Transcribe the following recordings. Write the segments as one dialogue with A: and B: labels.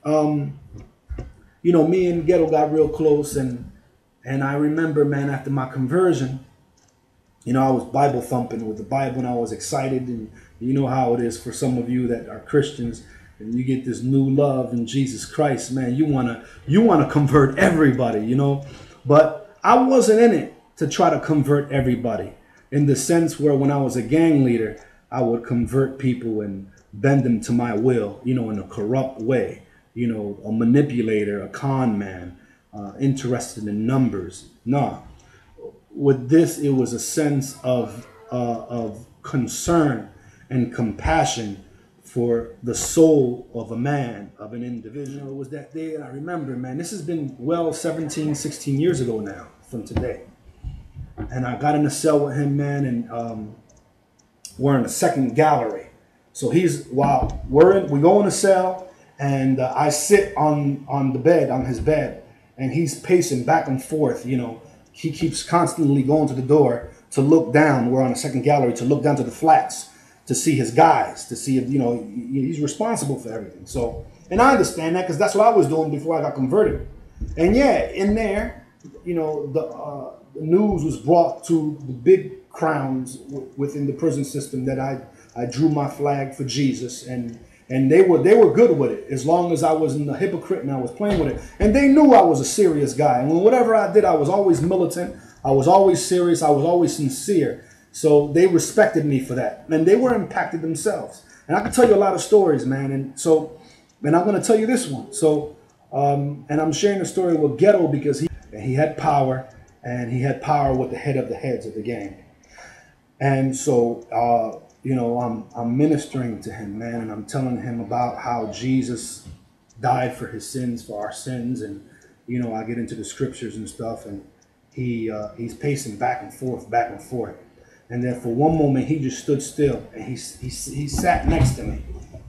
A: um, you know, me and Ghetto got real close, and I remember, man, after my conversion, you know, I was Bible thumping with the Bible, and I was excited, and you know how it is for some of you that are Christians, and you get this new love in Jesus Christ, man. You wanna convert everybody, you know, but I wasn't in it to try to convert everybody, in the sense where when I was a gang leader, I would convert people and bend them to my will, you know, in a corrupt way, you know, a manipulator, a con man, interested in numbers. No, with this, it was a sense of concern and compassion for the soul of a man, of an individual. It was that day, and I remember, man, this has been well 17, 16 years ago now from today. And I got in a cell with him, man, and we're in the second gallery. So he's, while we go in the cell, and I sit on the bed, on his bed, and he's pacing back and forth, you know. He keeps constantly going to the door to look down. We're on the second gallery, to look down to the flats, to see his guys, to see if, you know, he's responsible for everything. So, and I understand that, because that's what I was doing before I got converted. And yeah, in there, you know, the news was brought to the big crowns within the prison system that I drew my flag for Jesus, and they were good with it, as long as I wasn't a hypocrite and I was playing with it. And they knew I was a serious guy. And whatever I did, I was always militant. I was always serious. I was always sincere. So they respected me for that. And they were impacted themselves. And I can tell you a lot of stories, man. And I'm going to tell you this one. So, and I'm sharing the story with Ghetto because he had power, and he had power with the head of the heads of the gang. And so, you know, I'm ministering to him, man, and I'm telling him about how Jesus died for his sins, for our sins, and you know, I get into the scriptures and stuff, and he's pacing back and forth, and then for one moment he just stood still, and he sat next to me,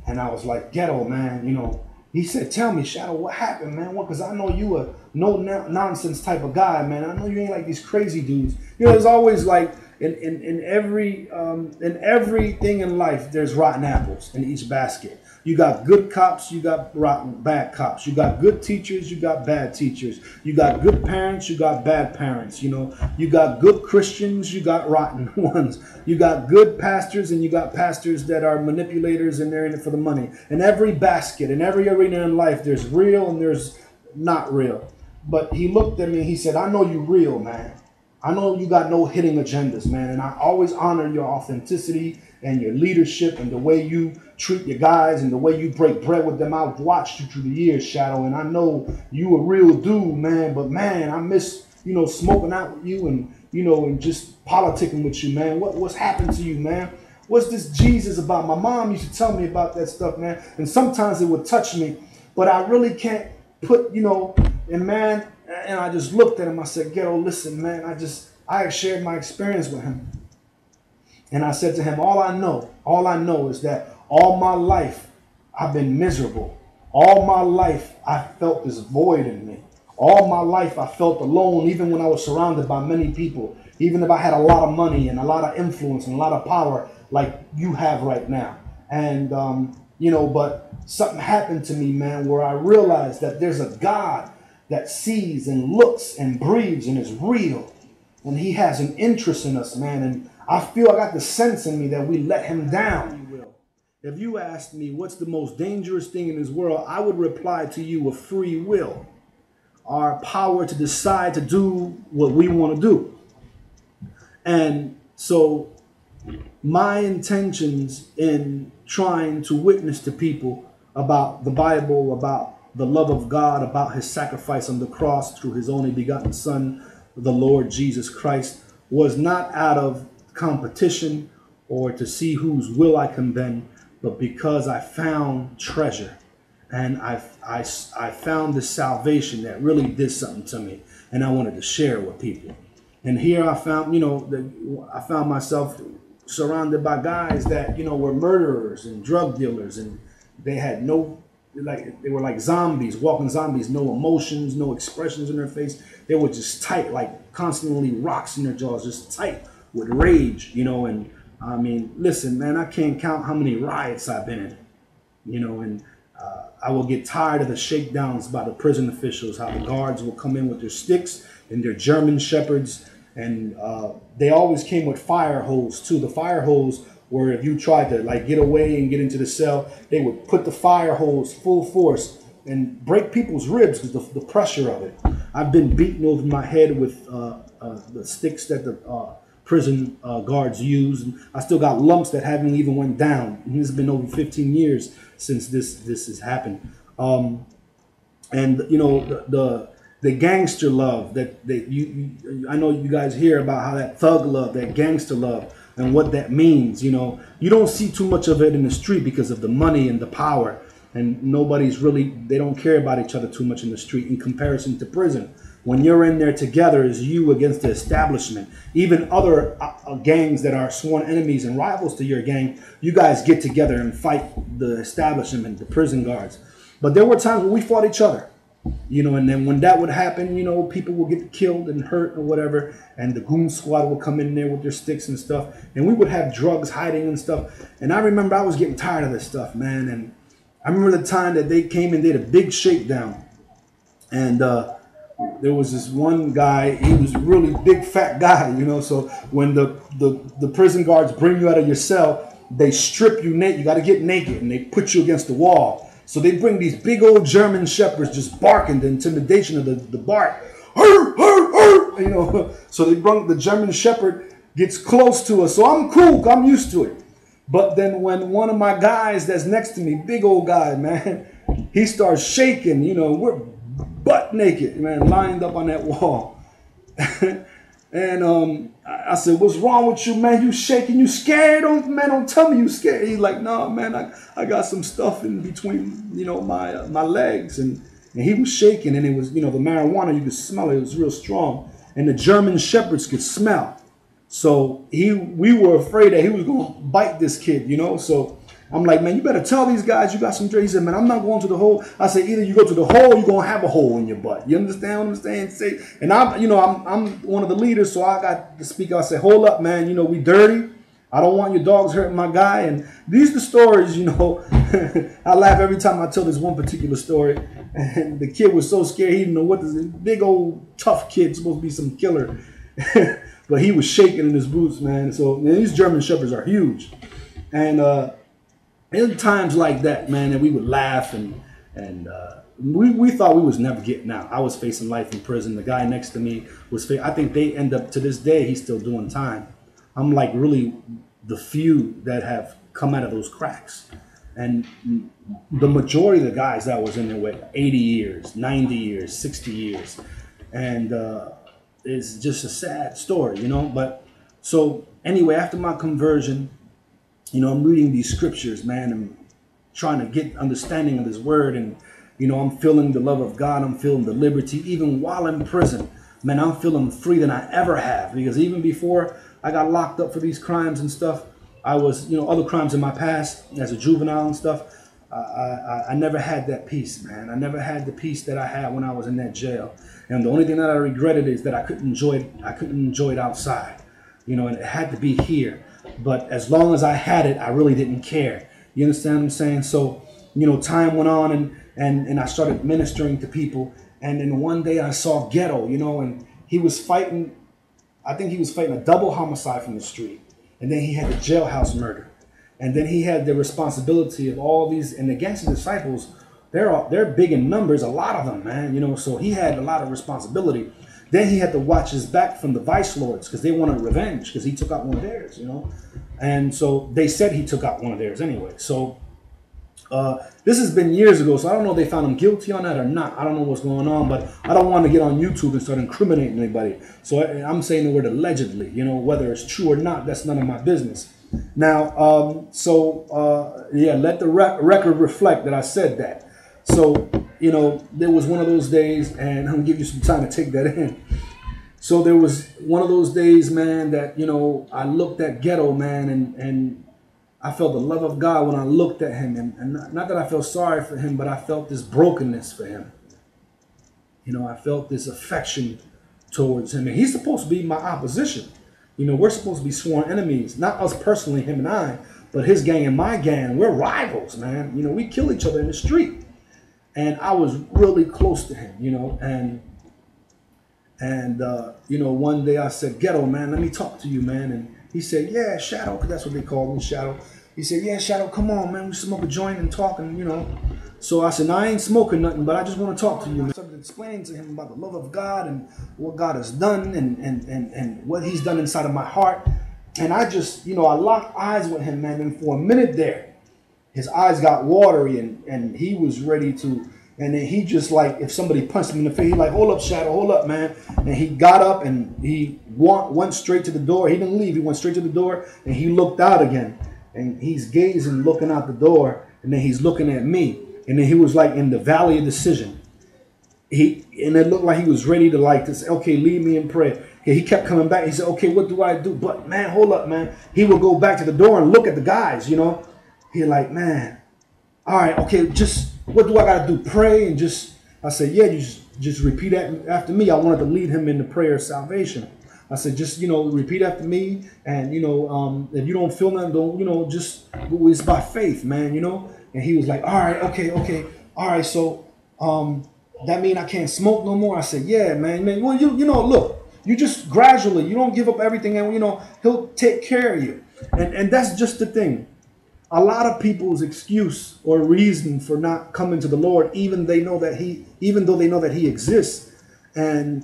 A: and I was like, Ghetto, man, you know. He said, tell me, Shadow, what happened, man? Because I know you a no-nonsense type of guy, man. I know you ain't like these crazy dudes. You know, there's always like, in everything in life, there's rotten apples in each basket. You got good cops, you got bad cops. You got good teachers, you got bad teachers. You got good parents, you got bad parents. You know, you got good Christians, you got rotten ones. You got good pastors, and you got pastors that are manipulators, and they're in it for the money. In every basket, in every arena in life, there's real and there's not real. But he looked at me and he said, I know you real, man. I know you got no hidden agendas, man. And I always honor your authenticity and your leadership and the way you treat your guys and the way you break bread with them. I've watched you through the years, Shadow, and I know you a real dude, man. But man, I miss, you know, smoking out with you and, you know, and just politicking with you, man. What's happened to you, man? What's this Jesus about? My mom used to tell me about that stuff, man. And sometimes it would touch me, but I really can't put, you know, and man, and I just looked at him. I said, Ghetto, listen, man, I shared my experience with him. And I said to him, all I know is that all my life I've been miserable. All my life I felt this void in me. All my life I felt alone, even when I was surrounded by many people. Even if I had a lot of money and a lot of influence and a lot of power like you have right now. And, you know, but something happened to me, man, where I realized that there's a God that sees and looks and breathes and is real. And he has an interest in us, man. And I feel I got the sense in me that we let him down. If you asked me what's the most dangerous thing in this world, I would reply to you with free will. Our power to decide to do what we want to do. And so my intentions in trying to witness to people about the Bible, about the love of God, about his sacrifice on the cross through his only begotten Son, the Lord Jesus Christ, was not out of competition or to see whose will I can bend, but because I found treasure. And I found this salvation that really did something to me, and I wanted to share it with people. And here I found, you know, I found myself surrounded by guys that, you know, were murderers and drug dealers, and they had no, like, they were like zombies, walking zombies, no emotions, no expressions in their face. They were just tight, like constantly rocks in their jaws, just tight with rage, you know. And I mean, listen, man, I can't count how many riots I've been in, you know, and I will get tired of the shakedowns by the prison officials, how the guards will come in with their sticks and their German shepherds. And they always came with fire hose too. The fire hose where if you tried to like get away and get into the cell, they would put the fire hose full force and break people's ribs because the pressure of it. I've been beaten over my head with the sticks that the prison guards use. And I still got lumps that haven't even went down. And it's been over 15 years since this has happened. And you know the gangster love that I know you guys hear about how that thug love, that gangster love, and what that means. You know, you don't see too much of it in the street because of the money and the power, and nobody's really, they don't care about each other too much in the street in comparison to prison. When you're in there together, is you against the establishment. Even other gangs that are sworn enemies and rivals to your gang, you guys get together and fight the establishment, the prison guards. But there were times when we fought each other. You know, and then when that would happen, you know, people would get killed and hurt or whatever, and the goon squad would come in there with their sticks and stuff, and we would have drugs hiding and stuff. And I remember I was getting tired of this stuff, man. And I remember the time that they came and did a big shakedown, and there was this one guy. He was a really big, fat guy, you know. So when the prison guards bring you out of your cell, they strip you naked. You got to get naked, and they put you against the wall. So they bring these big old German shepherds just barking, the intimidation of the bark. Hur, hur, hur, you know. So they bring the German shepherd gets close to us. So I'm cool. I'm used to it. But then when one of my guys that's next to me, big old guy, man, he starts shaking. You know, we're butt naked, man, lined up on that wall. And I said, "What's wrong with you, man? You shaking? You scared? Don't tell me you scared." He's like, "No, man, I got some stuff in between, you know, my legs." And he was shaking, and it was, you know, the marijuana, you could smell it. It was real strong, and the German shepherds could smell. So we were afraid that he was gonna bite this kid, you know. So I'm like, "Man, you better tell these guys you got some drugs." He said, "Man, I'm not going to the hole." I said, "Either you go to the hole, or you're gonna have a hole in your butt." You understand what I'm saying? Say, and I'm one of the leaders, so I got to speak. I said, "Hold up, man. You know, we dirty. I don't want your dogs hurting my guy." And these are the stories, you know. I laugh every time I tell this one particular story. And the kid was so scared, he didn't know what this big old tough kid, supposed to be some killer. But he was shaking in his boots, man. So these German shepherds are huge. And in times like that, man, that we would laugh and we thought we was never getting out. I was facing life in prison. The guy next to me was I think they end up, to this day, he's still doing time. I'm like really the few that have come out of those cracks. And the majority of the guys that was in there with 80 years, 90 years, 60 years. And it's just a sad story, you know. But so anyway, after my conversion, you know, I'm reading these scriptures, man, and trying to get understanding of His word. And, you know, I'm feeling the love of God. I'm feeling the liberty. Even while in prison, man, I'm feeling free than I ever have. Because even before I got locked up for these crimes and stuff, I was, you know, other crimes in my past as a juvenile and stuff, I never had that peace, man. I never had the peace that I had when I was in that jail. And the only thing that I regretted is that I couldn't enjoy it outside, you know, and it had to be here. But as long as I had it, I really didn't care. You understand what I'm saying? So, you know, time went on and I started ministering to people. And then one day I saw Ghetto, you know, and he was fighting, I think he was fighting a double homicide from the street. And then he had the jailhouse murder. And then he had the responsibility of all these, and the gangster disciples, they're big in numbers, a lot of them, man, you know, so he had a lot of responsibility. Then he had to watch his back from the vice lords because they wanted revenge because he took out one of theirs, you know. And so they said he took out one of theirs anyway. So this has been years ago, so I don't know if they found him guilty on that or not. I don't know what's going on, but I don't want to get on YouTube and start incriminating anybody. So I'm saying the word allegedly, you know, whether it's true or not, that's none of my business. Now, yeah, let the record reflect that I said that. So, you know, there was one of those days, and I'm going to give you some time to take that in. So there was one of those days, man, that, you know, I looked at Ghetto, man, and I felt the love of God when I looked at him. And not that I felt sorry for him, but I felt this brokenness for him. You know, I felt this affection towards him. And he's supposed to be my opposition. You know, we're supposed to be sworn enemies, not us personally, him and I, But his gang and my gang, we're rivals, man. You know, we kill each other in the street. And I was really close to him, you know, and you know, one day I said, Ghetto, man, let me talk to you, man. And he said, yeah, Shadow, because that's what they call him, Shadow. He said, yeah, Shadow, come on, man, we smoke a joint and talk, and, you know. So I said, no, I ain't smoking nothing, but I just want to talk to you, man. I started explaining to him about the love of God and what God has done and what he's done inside of my heart. And I just, you know, I locked eyes with him, man, and for a minute there, his eyes got watery and he was ready to, and then he just like, if somebody punched him in the face, he like, hold up, Shadow, hold up, man. And he got up and he went straight to the door. He didn't leave. He went straight to the door and he looked out again. And he's gazing, looking out the door. And then he's looking at me. And then he was like in the valley of decision. And it looked like he was ready to like to say, okay, lead me in prayer. He kept coming back. He said, okay, what do I do? But man, hold up, man. He would go back to the door and look at the guys, you know. He like, man, all right, okay, just what do I got to do? Pray and just, I said, yeah, you just repeat that after me. I wanted to lead him in the prayer of salvation. I said, just, you know, repeat after me. And, you know, if you don't feel nothing, don't, you know, just, it's by faith, man, you know. And he was like, all right, okay. All right, so that mean I can't smoke no more? I said, yeah, man. Well, you know, look, you just gradually, you don't give up everything. And, you know, he'll take care of you. And that's just the thing. A lot of people's excuse or reason for not coming to the Lord, even though they know that he exists and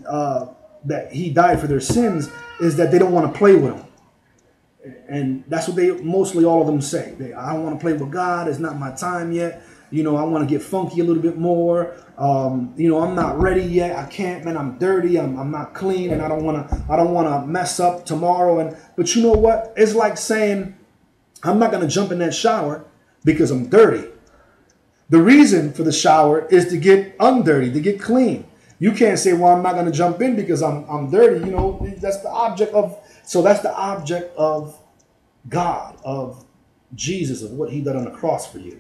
A: that he died for their sins, is that they don't want to play with him. And that's what they mostly all of them say. I don't want to play with God. It's not my time yet. You know, I want to get funky a little bit more. You know, I'm not ready yet. I can't, man. I'm dirty. I'm not clean, and I don't want to mess up tomorrow. But you know what? It's like saying, I'm not going to jump in that shower because I'm dirty. The reason for the shower is to get undirty, to get clean. You can't say, well, I'm not going to jump in because I'm dirty. You know, that's the object of, so that's the object of God, of Jesus, of what he did on the cross for you.